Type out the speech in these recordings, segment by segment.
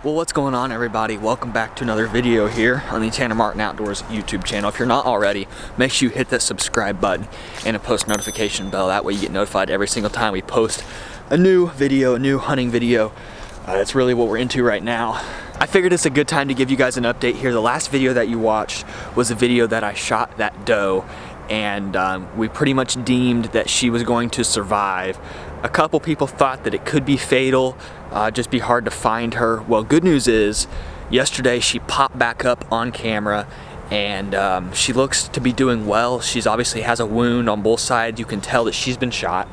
Well, what's going on, everybody? Welcome back to another video here on the Tanner Martin Outdoors YouTube channel. If you're not already, make sure you hit that subscribe button and a post notification bell. That way you get notified every single time we post a new video, a new hunting video. That's really what we're into right now. I figured it's a good time to give you guys an update here. The last video that you watched was a video that I shot that doe, and we pretty much deemed that she was going to survive. A couple people thought that it could be fatal, just be hard to find her. Well, good news is, yesterday she popped back up on camera, and she looks to be doing well. She's obviously has a wound on both sides. You can tell that she's been shot.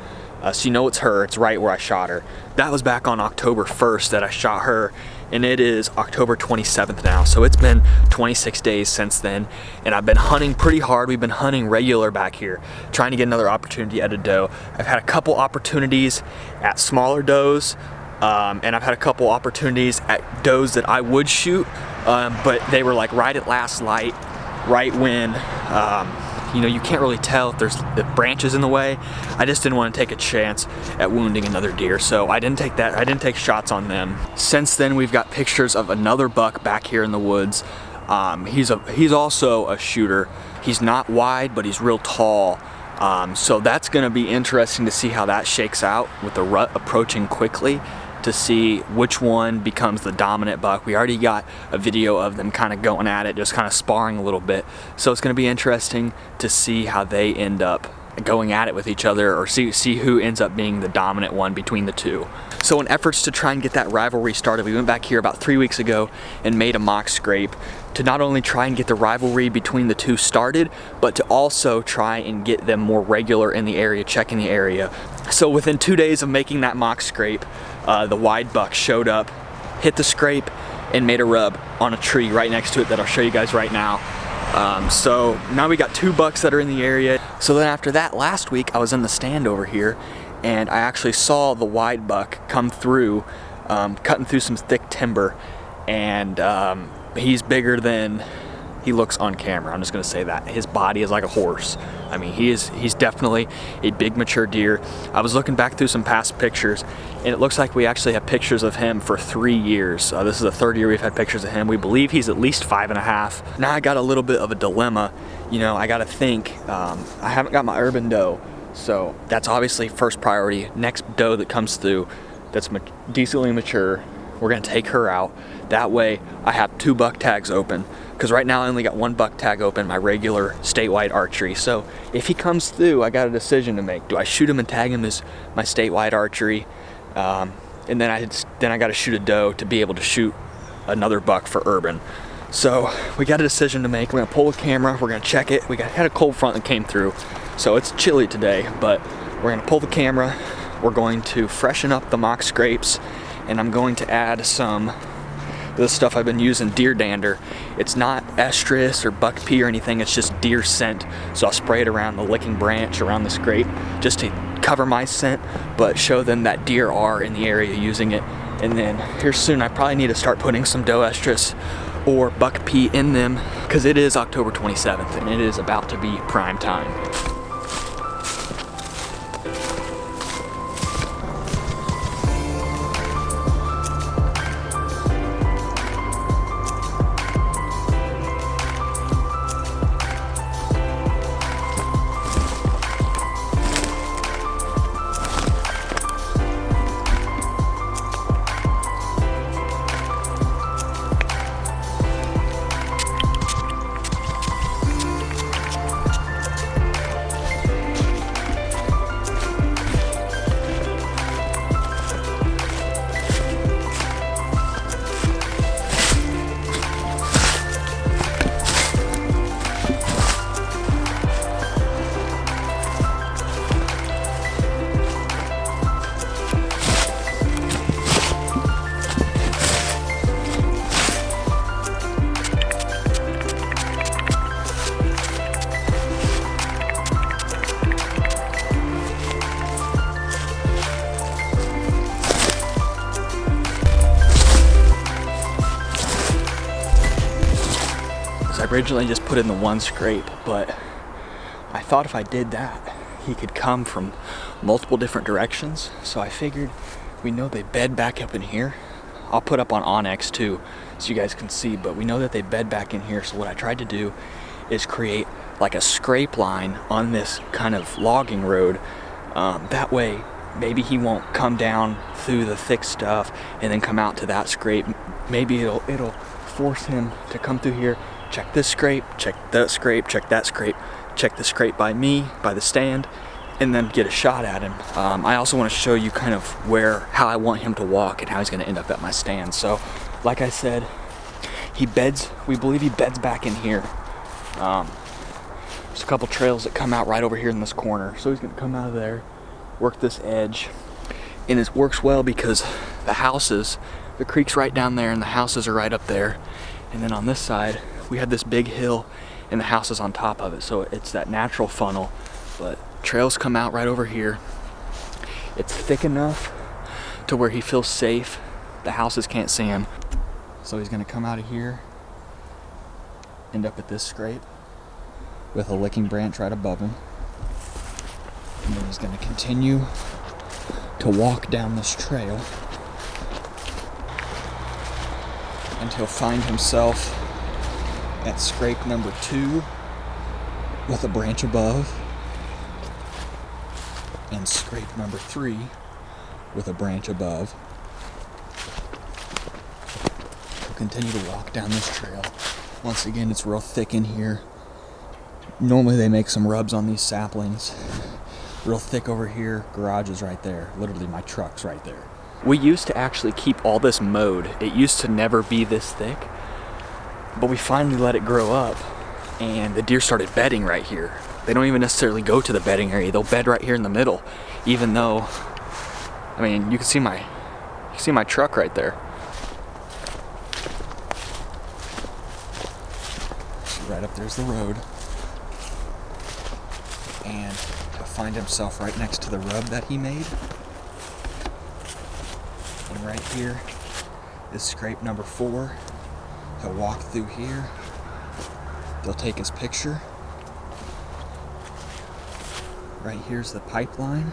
So you know it's her, it's right where I shot her. That was back on October 1st that I shot her, and it is October 27th now. So it's been 26 days since then, and I've been hunting pretty hard. We've been hunting regular back here, trying to get another opportunity at a doe. I've had a couple opportunities at smaller does, and I've had a couple opportunities at does that I would shoot, but they were like right at last light, right when, you know, you can't really tell if there's branches in the way. I just didn't want to take a chance at wounding another deer, so I didn't take shots on them. Since then, we've got pictures of another buck back here in the woods. He's also a shooter. He's not wide, but he's real tall. So that's gonna be interesting to see how that shakes out with the rut approaching quickly, to see which one becomes the dominant buck. We already got a video of them kind of going at it, just kind of sparring a little bit. So it's gonna be interesting to see how they end up going at it with each other, or see who ends up being the dominant one between the two. So in efforts to try and get that rivalry started, we went back here about 3 weeks ago and made a mock scrape to not only try and get the rivalry between the two started, but to also try and get them more regular in the area, checking the area. So within 2 days of making that mock scrape, the wide buck showed up, hit the scrape, and made a rub on a tree right next to it that I'll show you guys right now. So now we got 2 bucks that are in the area. So then after that, last week I was in the stand over here, and I actually saw the wide buck come through, cutting through some thick timber, and he's bigger than he looks on camera. I'm just gonna say that. His body is like a horse. I mean, he's definitely a big mature deer. I was looking back through some past pictures, and it looks like we actually have pictures of him for 3 years. This is the 3rd year we've had pictures of him. We believe he's at least 5.5. Now I got a little bit of a dilemma. You know, I gotta think, I haven't got my urban doe, so that's obviously first priority. Next doe that comes through that's decently mature, we're gonna take her out. That way I have 2 buck tags open, because right now I only got 1 buck tag open, my regular statewide archery. So if he comes through, I got a decision to make. Do I shoot him and tag him as my statewide archery? And then I got to shoot a doe to be able to shoot another buck for urban. So we got a decision to make. We're gonna pull the camera, we're gonna check it. Had a cold front that came through, so it's chilly today, but we're gonna pull the camera. We're going to freshen up the mock scrapes, and I'm going to add some of the stuff I've been using, deer dander. It's not estrus or buck pea or anything, it's just deer scent. So I'll spray it around the licking branch, around the scrape, just to cover my scent, but show them that deer are in the area using it. And then here soon, I probably need to start putting some doe estrus or buck pea in them, because it is October 27th and it is about to be prime time. I originally just put in the 1 scrape, but I thought if I did that, he could come from multiple different directions. So I figured, we know they bed back up in here. I'll put up on Onyx too, so you guys can see, but we know that they bed back in here. So what I tried to do is create like a scrape line on this kind of logging road. That way, maybe he won't come down through the thick stuff and then come out to that scrape. Maybe it'll force him to come through here, check this scrape, check that scrape, check that scrape, check the scrape by me, by the stand, and then get a shot at him. I also want to show you kind of how I want him to walk and how he's going to end up at my stand. So, like I said, we believe he beds back in here. There's a couple trails that come out right over here in this corner. So he's going to come out of there, work this edge, and it works well because the creek's right down there and the houses are right up there. And then on this side, we have this big hill and the house is on top of it. So it's that natural funnel, but trails come out right over here. It's thick enough to where he feels safe. The houses can't see him. So he's gonna come out of here, end up at this scrape with a licking branch right above him. And then he's gonna continue to walk down this trail until he'll find himself at scrape number 2 with a branch above, and scrape number 3 with a branch above. He'll continue to walk down this trail. Once again, it's real thick in here. Normally they make some rubs on these saplings. Real thick over here. Garage is right there. Literally my truck's right there. We used to actually keep all this mowed. It used to never be this thick, but we finally let it grow up and the deer started bedding right here. They don't even necessarily go to the bedding area. They'll bed right here in the middle, even though, I mean, you can see my truck right there. Right up there's the road. And he'll find himself right next to the rub that he made. And right here is scrape number 4. He'll walk through here. They'll take his picture. Right here's the pipeline.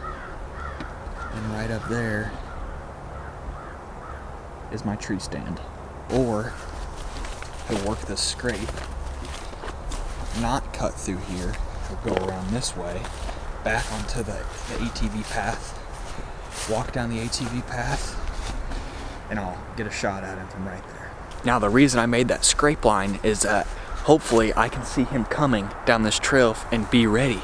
And right up there is my tree stand. Or he'll work this scrape, not cut through here. He'll go around this way, back onto the ATV path, walk down the ATV path, and I'll get a shot at him from right there. Now the reason I made that scrape line is that hopefully I can see him coming down this trail and be ready.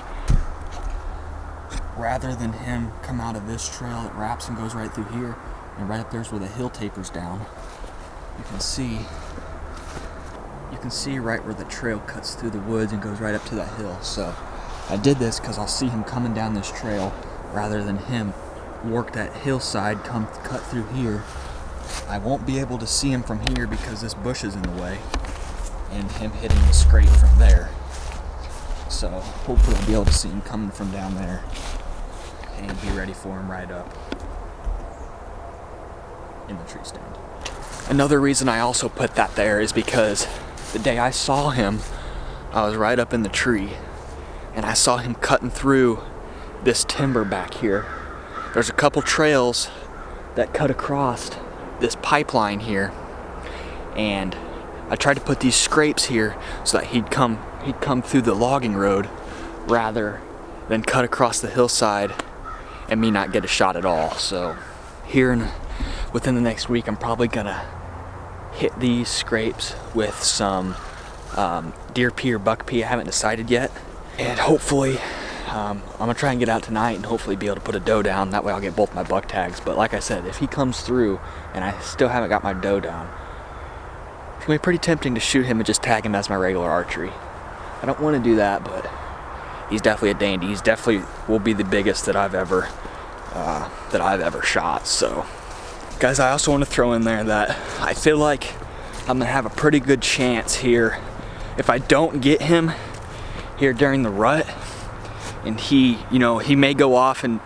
Rather than him come out of this trail that wraps and goes right through here, and right up there's where the hill tapers down. You can see right where the trail cuts through the woods and goes right up to that hill. So I did this because I'll see him coming down this trail rather than him work that hillside, cut through here. I won't be able to see him from here because this bush is in the way, and him hitting the scrape from there. So hopefully I'll be able to see him coming from down there and be ready for him right up in the tree stand. Another reason I also put that there is because the day I saw him, I was right up in the tree and I saw him cutting through this timber back here. There's a couple trails that cut across this pipeline here, and I tried to put these scrapes here so that he'd come through the logging road rather than cut across the hillside and me not get a shot at all. So within the next week, I'm probably gonna hit these scrapes with some deer pea or buck pea. I haven't decided yet, and hopefully I'm gonna try and get out tonight and hopefully be able to put a doe down. That way I'll get both my buck tags. But like I said, if he comes through and I still haven't got my doe down, it's gonna be pretty tempting to shoot him and just tag him as my regular archery. I don't want to do that, but he's definitely a dandy. He's definitely will be the biggest that I've ever shot. So guys, I also want to throw in there that I feel like I'm gonna have a pretty good chance here if I don't get him here during the rut, and he may go off and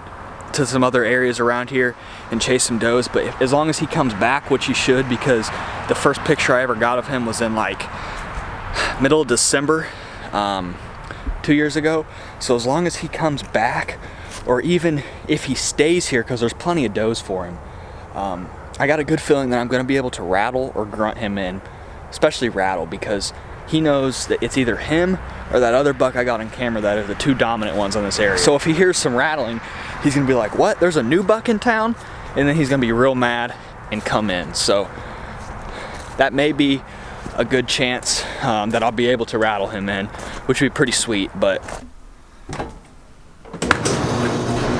to some other areas around here and chase some does, but as long as he comes back, which he should, because the first picture I ever got of him was in like middle of December 2 years ago. So as long as he comes back, or even if he stays here, because there's plenty of does for him, I got a good feeling that I'm gonna be able to rattle or grunt him in, especially rattle, because he knows that it's either him or that other buck I got on camera that are the two dominant ones on this area. So if he hears some rattling, he's gonna be like, what? There's a new buck in town? And then he's gonna be real mad and come in. So that may be a good chance that I'll be able to rattle him in, which would be pretty sweet, but.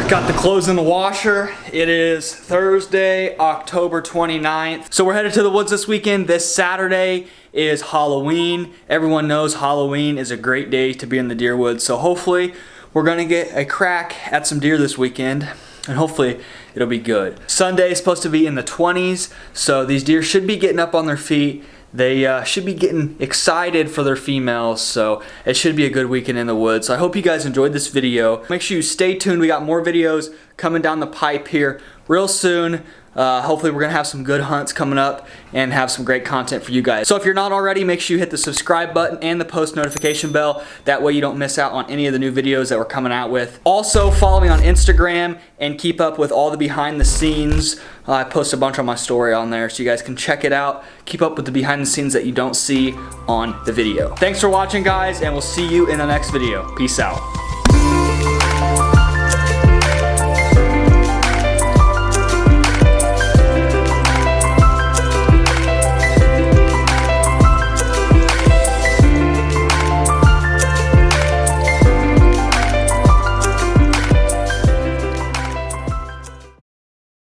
Got the clothes in the washer. It is Thursday, October 29th. So we're headed to the woods this weekend. This Saturday is Halloween. Everyone knows Halloween is a great day to be in the deer woods. So hopefully we're gonna get a crack at some deer this weekend, and hopefully it'll be good. Sunday is supposed to be in the 20s, so these deer should be getting up on their feet. They should be getting excited for their females, so it should be a good weekend in the woods. So I hope you guys enjoyed this video. Make sure you stay tuned. We got more videos coming down the pipe here real soon. Hopefully we're gonna have some good hunts coming up and have some great content for you guys. So if you're not already, make sure you hit the subscribe button and the post notification bell. That way you don't miss out on any of the new videos that we're coming out with. Also follow me on Instagram and keep up with all the behind the scenes. I post a bunch on my story on there so you guys can check it out. Keep up with the behind the scenes that you don't see on the video. Thanks for watching, guys, and we'll see you in the next video. Peace out.